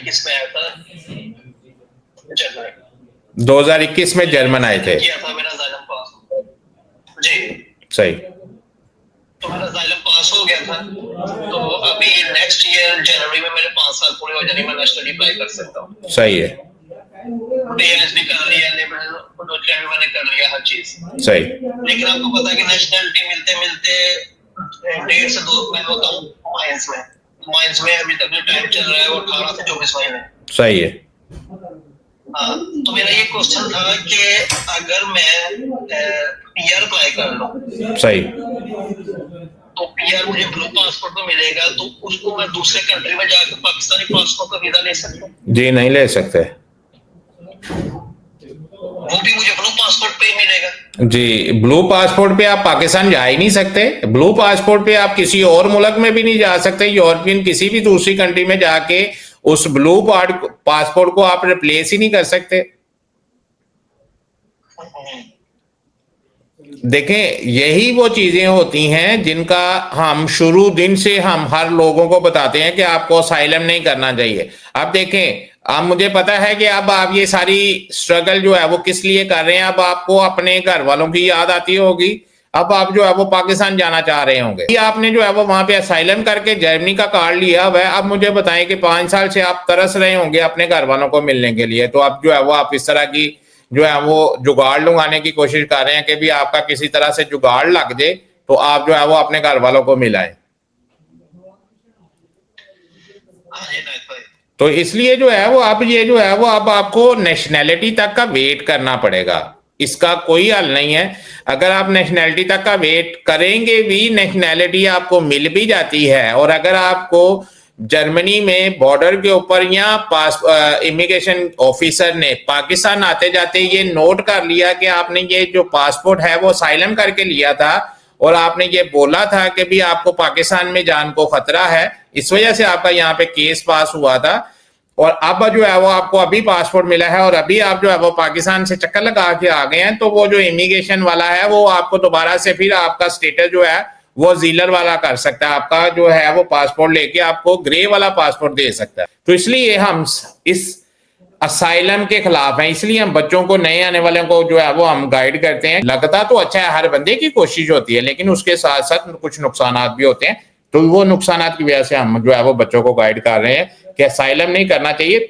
2021 में आया था जर्मनी। 2021 में जर्मन आए थे। किया था, मेरा जाइलम पास जी। सही। तो मेरा जाइलम पास हो गया था, तो अभी नेक्स्ट ईयर जनवरी में मेरे 5 साल पूरे हो जाने, मैं नेशनल अप्लाई कर सकता हूँ। सही है। डीएस भी कर लिया, लेबल भी मैंने कर लिया, हर चीज सही। लेकिन आपको पता है कि नेशनलिटी मिलते मिलते 1.5 से 2 मैं होता हूँ माइंस में अभी तक जो टाइम चल रहा है वो 18 से 24 महीने। सही है। हाँ, तो मेरा ये क्वेश्चन था कि अगर मैं पीआर अप्लाई कर लूं, सही, तो पीआर मुझे ब्लू पासपोर्ट पे मिलेगा, तो उसको मैं दूसरे कंट्री में जाकर पाकिस्तानी पासपोर्ट का वीजा ले सकता हूँ? जी नहीं ले सकते। वो भी मुझे ब्लू पासपोर्ट पे ही मिलेगा? जी, ब्लू पासपोर्ट पे आप पाकिस्तान जा ही नहीं सकते। ब्लू पासपोर्ट पे आप किसी और मुल्क में भी नहीं जा सकते। यूरोपियन किसी भी दूसरी कंट्री में जाके उस ब्लू पासपोर्ट को आप रिप्लेस ही नहीं कर सकते। देखें, यही वो चीजें होती हैं जिनका हम शुरू दिन से हम हर लोगों को बताते हैं कि आपको असाइलम नहीं करना चाहिए। अब देखें, अब मुझे पता है कि अब आप ये सारी स्ट्रगल जो है वो किस लिए कर रहे हैं। अब आपको अपने घर वालों की याद आती होगी, अब आप जो है वो पाकिस्तान जाना चाह रहे होंगे। आपने जो है वो वहां पे असाइलम करके जर्मनी का कार्ड लिया हुआ है। अब मुझे बताएं कि 5 साल से आप तरस रहे होंगे अपने घर वालों को मिलने के लिए, तो अब जो है वो आप इस तरह की जो है वो जुगाड़ लगाने की कोशिश कर रहे हैं कि भी आपका किसी तरह से जुगाड़ लग जाए तो आप जो है वो अपने घर वालों को मिलाएं। तो इसलिए जो है वो अब ये जो है वो अब आपको नेशनैलिटी तक का वेट करना पड़ेगा। इसका कोई हल नहीं है। अगर आप नेशनैलिटी तक का वेट करेंगे भी, नेशनैलिटी आपको मिल भी जाती है। और अगर आपको जर्मनी में बॉर्डर के ऊपर या इमिग्रेशन ऑफिसर ने पाकिस्तान आते जाते ये नोट कर लिया कि आपने ये जो पासपोर्ट है वो असाइलम करके लिया था और आपने ये बोला था कि भी आपको पाकिस्तान में जान को खतरा है, इस वजह से आपका यहाँ पे केस पास हुआ था, और अब जो है वो आपको अभी पासपोर्ट मिला है और अभी आप जो है वो पाकिस्तान से चक्कर लगा के आ गए हैं, तो वो जो इमिग्रेशन वाला है वो आपको दोबारा से फिर आपका स्टेटस जो है वो जीलर वाला कर सकता है। आपका जो है वो पासपोर्ट लेके आपको ग्रे वाला पासपोर्ट दे सकता है। तो इसलिए हम इस असाइलम के खिलाफ हैं। इसलिए हम बच्चों को, नए आने वाले को जो है वो हम गाइड करते हैं। लगता तो अच्छा है, हर बंदे की कोशिश होती है, लेकिन उसके साथ साथ कुछ नुकसान भी होते हैं। तो वो नुकसान की वजह से हम जो है वो बच्चों को गाइड कर रहे हैं कि असाइलम नहीं करना चाहिए।